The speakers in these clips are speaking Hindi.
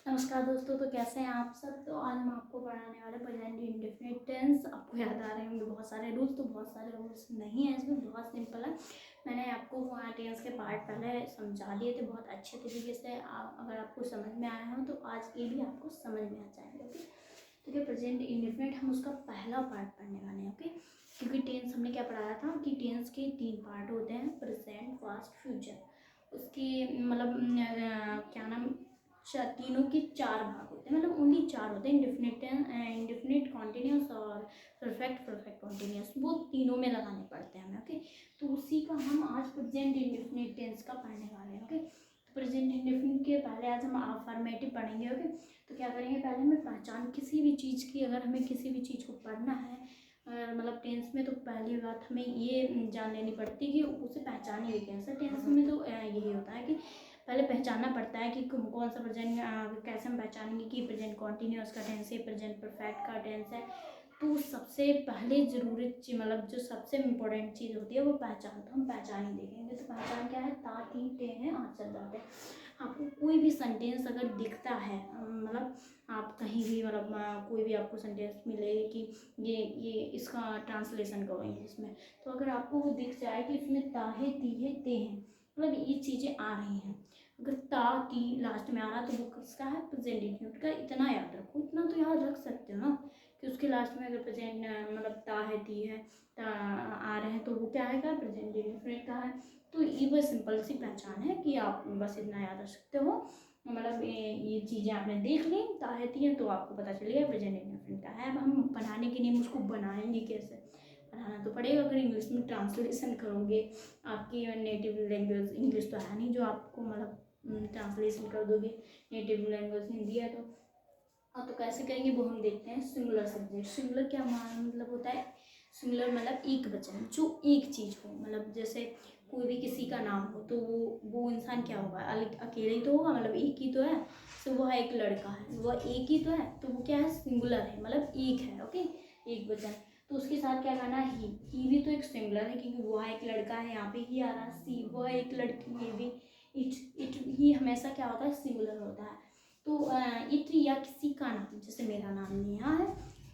नमस्कार दोस्तों, तो कैसे हैं आप सब। तो आज हम आपको पढ़ाने वाले प्रेजेंट इंडेफिनिट टेंस। आपको याद आ रहे होंगे बहुत सारे रूल्स, तो बहुत सारे रूल्स नहीं है इसमें, बहुत सिंपल है। मैंने आपको टेंस के पार्ट पहले समझा दिए थे बहुत अच्छे तरीके से। अगर आपको समझ में आया हो तो आज ये भी आपको समझ में आ जाएगा। ओके, तो क्या प्रेजेंट इंडेफिनिट हम उसका पहला पार्ट पढ़ने वाले हैं। ओके, क्योंकि टेंस हमने क्या पढ़ाया था कि टेंस के 3 पार्ट होते हैं, प्रेजेंट, पास्ट, फ्यूचर। उसके मतलब क्या नाम, तीनों के 4 भाग होते हैं, मतलब ओनली 4 होते हैं, इंडेफिनिट, कॉन्टिन्यूस और परफेक्ट कॉन्टिन्यूस। वो तीनों में लगाने पड़ते हैं हमें। ओके, तो उसी का हम आज प्रेजेंट इंडेफिनिट टेंस का पढ़ने वाले हैं। ओके, तो प्रेजेंट इंडेफिनिट के पहले आज हम अफर्मेटिव पढ़ेंगे। ओके, तो क्या करेंगे, पहले हमें पहचान किसी भी चीज़ की, अगर हमें किसी भी चीज़ को पढ़ना है मतलब टेंस में, तो पहली बात हमें ये जान लेनी पड़ती है कि उसे पहचानेंगे कैसे। टेंस में तो यही होता है कि पहले पहचानना पड़ता है कि कौन सा प्रेजेंट, कैसे हम पहचानेंगे कि प्रेजेंट कॉन्टिन्यूस का टेंस है, प्रेजेंट परफेक्ट का टेंस है। तो सबसे पहले ज़रूरी चीज़, मतलब जो सबसे इम्पोर्टेंट चीज़ होती है वो पहचान। तो हम पहचान ही देखेंगे। तो पहचान क्या है, ता, ती, ते हैं, आज चल जाते हैं। आपको कोई भी सेंटेंस अगर दिखता है, मतलब आप कहीं भी, मतलब कोई भी आपको सेंटेंस मिले कि ये इसका ट्रांसलेशन करो इंग्लिश में, तो अगर आपको वो दिख जाए कि इसमें ता है, ती है, ते हैं, मतलब ये चीज़ें आ रही हैं, अगर ता ती लास्ट में आ रहा तो वो किसका है, प्रेजेंट इंडेफिनिट का। इतना याद रखो, इतना तो याद रख सकते हो ना कि उसके लास्ट में अगर प्रेजेंट मतलब ता है, ती है, ता आ रहे हैं, तो वो क्या है, प्रेजेंट इंडेफिनिट का है। तो ये बस सिंपल सी पहचान है कि आप बस इतना याद रख सकते हो। मतलब ये चीज़ें आपने देख ली, ता है, ती है, तो आपको पता चल गया प्रेजेंट इंडेफिनिट का है। अब हम बनाने के नियम उसको बनाएंगे कैसे, बनाना तो पड़ेगा। अगर इंग्लिश में ट्रांसलेशन करोगे, आपकी नेटिव लैंग्वेज इंग्लिश तो है नहीं जो आपको मतलब ट्रांसलेशन कर दोगे, नेटिव लैंग्वेज हिंदी है तो। हाँ, तो कैसे करेंगे वो हम देखते हैं। सिंगुलर सब्जेक्ट, सिंगुलर क्या मतलब होता है, सिंगुलर मतलब एक वचन, जो एक चीज़ हो। मतलब जैसे कोई भी किसी का नाम हो तो वो इंसान क्या होगा, अकेले ही तो होगा, मतलब एक ही तो है। तो वह एक लड़का है, वह एक ही तो है, तो वो क्या है, सिंगुलर है, मतलब एक है। ओके, एक वचन। तो उसके साथ क्या करना है, ही भी तो एक सिंगुलर है, क्योंकि वह एक लड़का है, यहाँ पे ही आ रहा है। सी, वह एक लड़की, ये भी। इट ही हमेशा क्या होता है, सिंगुलर होता है। तो इट या किसी का नाम, जैसे मेरा नाम नेहा है,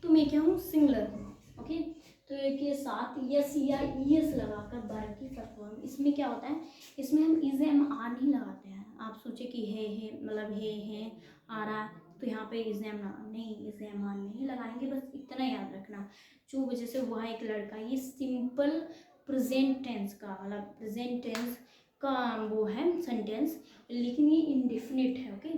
तो मैं क्या हूँ, सिंगुलर हूँ। ओके, तो के साथ यस या ईएस लगाकर वर्ब की फर्स्ट फॉर्म। इसमें क्या होता है, इसमें हम इज एम आर नहीं लगाते हैं। आप सोचे कि है मतलब है आ रहा है, तो यहाँ पे इज एम नहीं, इज एम आर नहीं लगाएंगे। बस इतना याद रखना, जो वजह से वह एक लड़का, ये सिंपल प्रेजेंट टेंस का, मतलब प्रेजेंट टेंस का वो है सेंटेंस, लेकिन ये इंडेफिनिट है। ओके,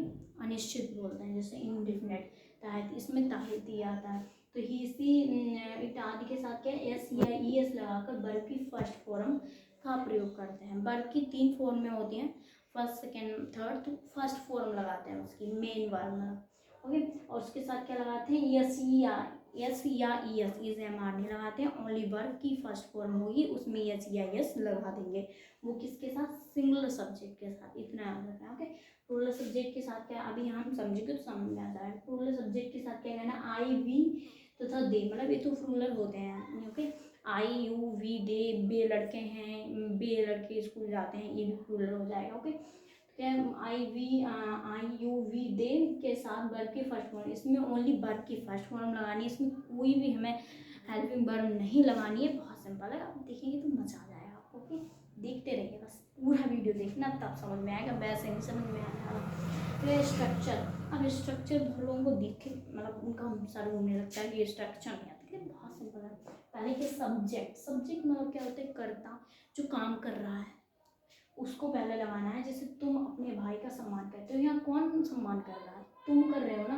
अनिश्चित बोलते हैं, जैसे इंडेफिनिट ताहित, इसमें ताहिती आता है। तो ही सी इत्यादि के साथ क्या एस या ई एस लगाकर वर्ब की फर्स्ट फॉर्म का प्रयोग करते हैं। वर्ब की 3 फॉर्म में होती हैं, फर्स्ट, सेकेंड, थर्ड। तो फर्स्ट फॉर्म लगाते हैं उसकी, मेन वर्ब में। ओके, और उसके साथ क्या लगाते हैं, यस या E S, is am are नहीं लगाते हैं। ओनली वर्ब की फर्स्ट फॉर्म होगी, उसमें यस या यस लगा देंगे। वो किसके साथ, सिंगुलर सब्जेक्ट के साथ। इतना याद रखना। ओके, प्लूरल सब्जेक्ट के साथ क्या, अभी हम समझेंगे तो समझ में आ जाएगा। प्लूरल सब्जेक्ट के साथ क्या कहना, आई वी तथा दे, मतलब ये तो प्लूरल होते हैं। ओके, आई यू वी दे, बे लड़के हैं, बे लड़के स्कूल जाते हैं, ये भी प्लूरल हो जाएगा। ओके, क्या आई यू वी दे के साथ वर्ब की फर्स्ट फॉर्म, इसमें ओनली वर्ब की फर्स्ट फॉर्म लगानी है। इसमें कोई भी हमें हेल्पिंग वर्ब नहीं लगानी है। बहुत सिंपल है, आप देखेंगे तो मजा आ जाएगा आपको। ओके, देखते रहिए, बस पूरा वीडियो देखना, तब समझ में आएगा, वैसे नहीं समझ में आएगा। तो स्ट्रक्चर, अब स्ट्रक्चर बहुत लोगों को देख के मतलब उनका सर घूमने लगता है कि ये स्ट्रक्चर नहीं आता, लेकिन बहुत सिंपल है। पहले के सब्जेक्ट, सब्जेक्ट मतलब क्या होता है, कर्ता, जो काम कर रहा है उसको पहले लगाना है। जैसे तुम अपने भाई का सम्मान करते हो, यहाँ कौन सम्मान कर रहा है, तुम कर रहे हो ना,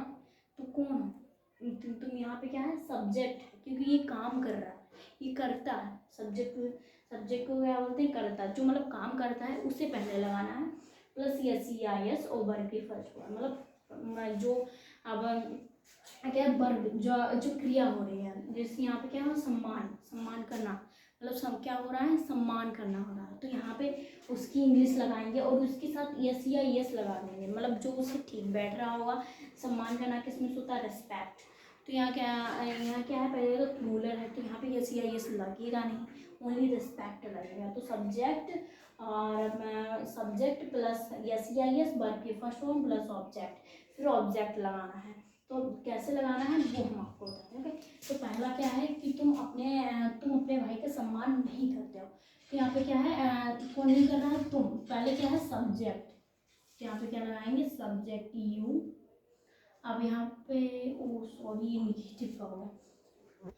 तो कौन हो तुम यहाँ पे क्या है, सब्जेक्ट है, क्योंकि ये काम कर रहा है, ये करता है। सब्जेक्ट को क्या बोलते हैं, करता, जो मतलब काम करता है उसे पहले लगाना है। प्लस यस या यस और वर्ब की फर्स्ट फॉर्म, मतलब जो अब क्या है, वर्ब जो क्रिया हो रही है, जैसे यहाँ पे क्या है, सम्मान करना, मतलब सब क्या हो रहा है, सम्मान करना हो रहा है, तो यहाँ पे उसकी इंग्लिश लगाएंगे और उसके साथ यस या यस लगा देंगे, मतलब जो उसे ठीक बैठ रहा होगा। सम्मान करना किसमें से होता है, रिस्पेक्ट। तो यहाँ क्या है, पहले तो प्लूरल है, तो यहाँ पे यस या यस लगेगा नहीं, ओनली रिस्पेक्ट लगेगा। तो सब्जेक्ट और सब्जेक्ट प्लस यस या यस, वर्ब की फर्स्ट फॉर्म प्लस ऑब्जेक्ट, फिर ऑब्जेक्ट लगाना है। तो कैसे लगाना है वो हम आपको बताते हैं। ओके, तो पहला क्या है कि तुम अपने भाई का सम्मान नहीं करते हो। तो यहाँ पे क्या है, कौन नहीं कर रहा है, तुम। पहले क्या है, सब्जेक्ट। तो यहाँ पे क्या लगाएंगे, सब्जेक्ट यू। अब यहाँ पे ओ सॉरी, ये निगेटिव का हो गया,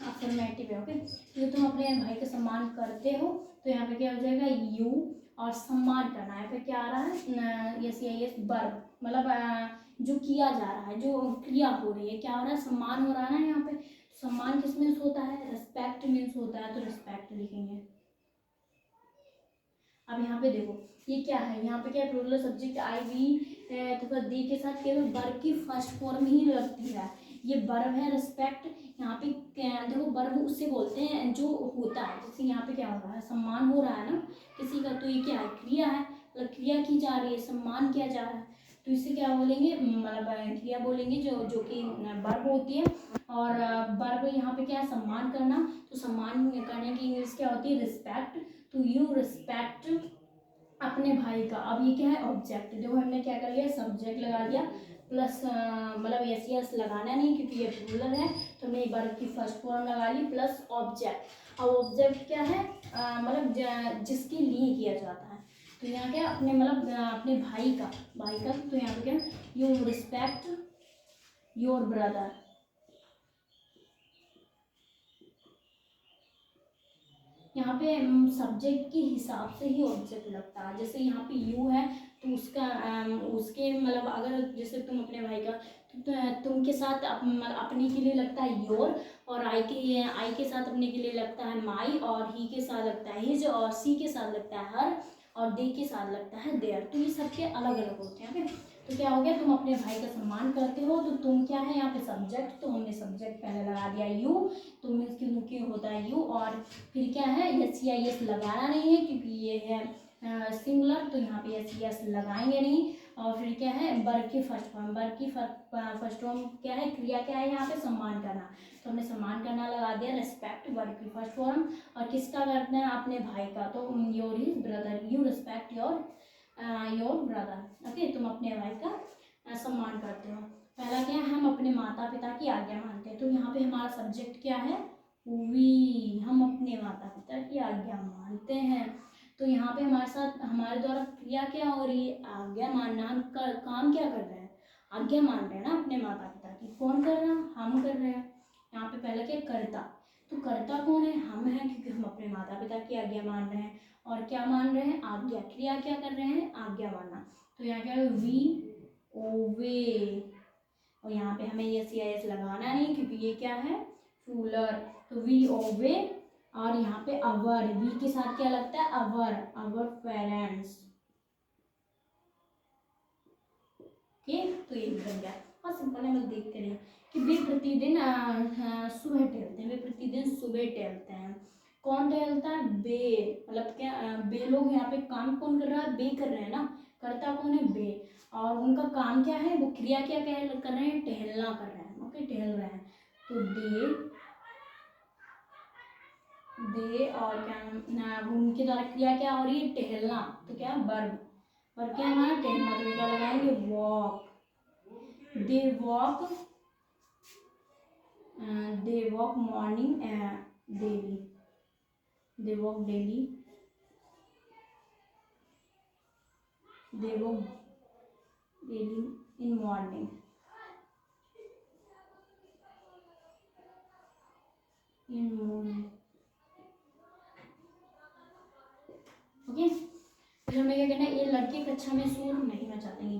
अफर्मेटिव है। ओके, तो तुम अपने भाई का सम्मान करते हो, तो यहाँ पे क्या हो जाएगा, यू। और सम्मान करना है, फिर क्या आ रहा है, यस यस वर्ब, मतलब जो किया जा रहा है, जो क्रिया हो रही है, क्या हो रहा है, सम्मान हो रहा है ना यहाँ पे। सम्मान किस मीन्स होता है, रिस्पेक्ट मीन्स होता है, तो रिस्पेक्ट लिखेंगे। अब यहाँ पे देखो ये क्या है, यहाँ पे क्या प्लूरल सब्जेक्ट आई वी तथा दी के साथ केवल वर्ब की फर्स्ट फॉर्म ही लगती है। ये वर्ब है रिस्पेक्ट। यहाँ पे देखो वर्ब उससे बोलते हैं जो होता है, जैसे यहाँ पे क्या हो रहा है, सम्मान हो रहा है ना किसी का, तो ये क्या है, क्रिया है, मतलब क्रिया की जा रही है, सम्मान किया जा रहा है, तो इसे क्या बोलेंगे, मतलब क्रिया बोलेंगे जो कि वर्ब होती है। और वर्ब यहाँ पे क्या है, सम्मान करना, तो सम्मान करने की इंग्लिश क्या होती है, रिस्पेक्ट। तो यू रिस्पेक्ट अपने भाई का। अब ये क्या है, ऑब्जेक्ट। देखो हमने क्या कर लिया, सब्जेक्ट लगा दिया प्लस मतलब यस यस लगाना नहीं क्योंकि ये प्लूरल है, तो हमने वर्ब की फर्स्ट फॉर्म लगा ली प्लस ऑब्जेक्ट। अब ऑब्जेक्ट क्या है, मतलब जिसके लिए किया जाता है। तो यहाँ क्या, अपने मतलब अपने भाई का, तो यहाँ पे क्या, यू रिस्पेक्ट योर ब्रदर। यहाँ पे सब्जेक्ट के हिसाब से ही ऑब्जेक्ट लगता है। जैसे यहाँ पे यू है तो उसका उसके मतलब अगर जैसे तुम अपने भाई का, तो तुम के साथ अपने के लिए लगता है योर, और आई के साथ अपने के लिए लगता है माई, और ही के साथ लगता है हिज, और सी के साथ लगता है हर, और दे के साथ लगता है देयर। तो ये सबके अलग अलग होते हैं। तो क्या हो गया, तुम अपने भाई का सम्मान करते हो, तो तुम क्या है यहाँ पे सब्जेक्ट, तो हमने सब्जेक्ट पहले लगा दिया यू, तो मीन्स क्योंकि होता है यू। और फिर क्या है, यस या यस लगाना नहीं है क्योंकि ये है सिंगुलर, तो यहाँ पे यस यस लगाएंगे नहीं। और फिर क्या है, वर्ब की फर्स्ट फॉर्म, वर्ब की फर्स्ट फॉर्म क्या है, क्रिया क्या है यहाँ पे, सम्मान करना, तो हमने सम्मान करना लगा दिया रिस्पेक्ट, वर्ब की फर्स्ट फॉर्म। और किसका करते हैं, अपने भाई का, तो your his brother, you respect your brother. Okay, तुम अपने भाई का सम्मान करते हो। पहला क्या है, हम अपने माता पिता की आज्ञा मानते हैं, तो यहाँ पे हमारा सब्जेक्ट क्या है, वी। हम अपने माता पिता की आज्ञा मानते हैं, तो यहाँ पे हमारे साथ हमारे द्वारा क्रिया क्या हो रही है, आज्ञा मानना। हम काम क्या कर रहे हैं, आज्ञा मान रहे हैं ना अपने माता पिता की। कौन कर रहा है, हम कर रहे हैं। यहाँ पे पहले क्या, कर्ता, तो कर्ता कौन है, हम हैं, क्योंकि हम अपने माता पिता की आज्ञा मान रहे हैं। और क्या मान रहे हैं, आज्ञा, क्रिया क्या कर रहे हैं, आज्ञा मानना। तो यहाँ क्या है, वी ओवे। और यहाँ पे हमें यस या यस लगाना नहीं क्योंकि ये क्या है, रूलर, तो वी ओवे। और यहाँ पे अवर, वी के साथ क्या लगता है, अवर पेरेंट्स। ठीक, तो ये बन गया, बहुत सिंपल है, बस देखते रहिए कि वे प्रतिदिन सुबह टहलते हैं, वे प्रतिदिन सुबह टहलते हैं। कौन टहलता है, बे, मतलब क्या, बे लोग। यहाँ पे काम कौन कर रहा है, बे कर रहे हैं ना, करता कौन है, बे। और उनका काम क्या है, वो क्रिया क्या कर रहे हैं, टहलना कर रहे हैं। ओके, टहल रहे हैं, तो दे और क्या उनके द्वारा क्रिया क्या हो रही है, टहलना, तो क्या वर्ब, वर्ब क्या हमारा, टहलना, तो क्या लगाएंगे, walk. They walk, they walk morning daily, they walk daily, they walk daily in morning, in morning. Okay, फिर हमें क्या करना है, ये लड़के कक्षा में शोर नहीं मचाते हैं,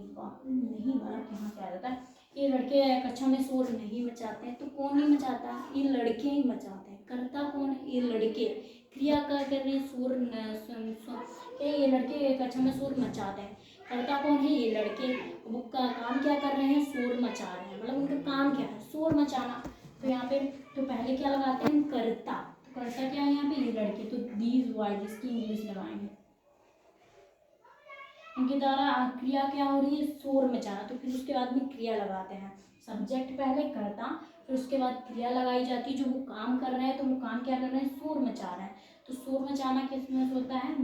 नहीं माना कहाँ क्या रहता है, ये लड़के कक्षा में शोर नहीं मचाते हैं, तो कौन नहीं मचाता, ये लड़के ही मचाते हैं। करता कौन है, ये लड़के, क्रिया क्या कर रहे हैं, शोर क्या, ये लड़के कक्षा में शोर मचाते हैं। करता कौन है, ये लड़के, वो का काम क्या कर रहे हैं, शोर मचा रहे हैं, मतलब उनका काम क्या है, शोर मचाना। तो यहाँ पे तो पहले क्या लगाते हैं, करता, तो करता क्या है यहाँ पे, ये लड़के, तो दीज बॉयज, इसकी इंग्लिश लगाएंगे। उनके द्वारा क्रिया क्या हो रही है, शोर मचाना, तो फिर उसके बाद में क्रिया लगाते हैं। सब्जेक्ट पहले करता, फिर उसके बाद क्रिया लगाई जाती है, जो वो काम कर रहे हैं, तो वो काम क्या कर रहे हैं, शोर मचा रहे हैं। तो शोर मचाना किस में होता है,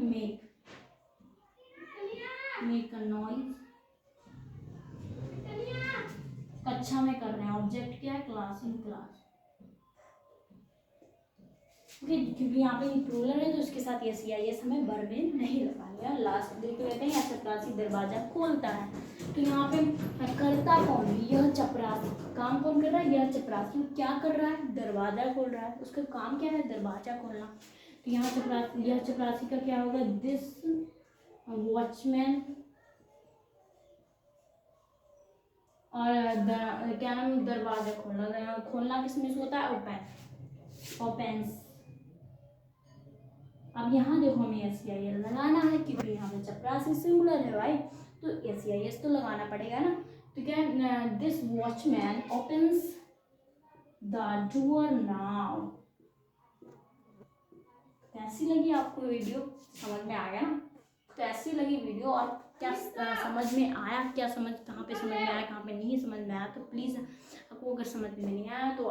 मेक अ नॉइज, कक्षा में कर रहे हैं, ऑब्जेक्ट क्या है, क्लास, इन क्लास। क्योंकि यहाँ पे प्लूरल है तो इसके साथ यस या यस हमें वर्ब में नहीं लगाएगा। लास्ट देखते रहते हैं, या चपरासी दरवाजा खोलता है, तो यहाँ पे करता कौन, यह चपरासी, काम कौन कर रहा है, यह चपरासी क्या कर रहा है, दरवाजा खोल रहा है, उसका काम क्या है, दरवाजा खोलना। तो यहाँ चपरासी, यह चपरासी का क्या होगा, दिस वॉचमैन, और क्या नाम, दरवाजा खोलना, खोलना किस में से होता है, ओपन, ओपेंस। अब यहाँ देखो हमें एस या एल लगाना है, क्योंकि यहाँ पे चपरासी सिंगुलर है भाई, तो एस या एस तो लगाना पड़ेगा ना। तो क्या, this watchman opens the door now. कैसी लगी आपको वीडियो, समझ में आ गया ना? तो ऐसी लगी वीडियो, और क्या समझ में आया, क्या समझ, कहाँ पे समझ में आया, कहाँ पे नहीं समझ में आया, तो प्लीज़ आपको अगर समझ में नहीं आया तो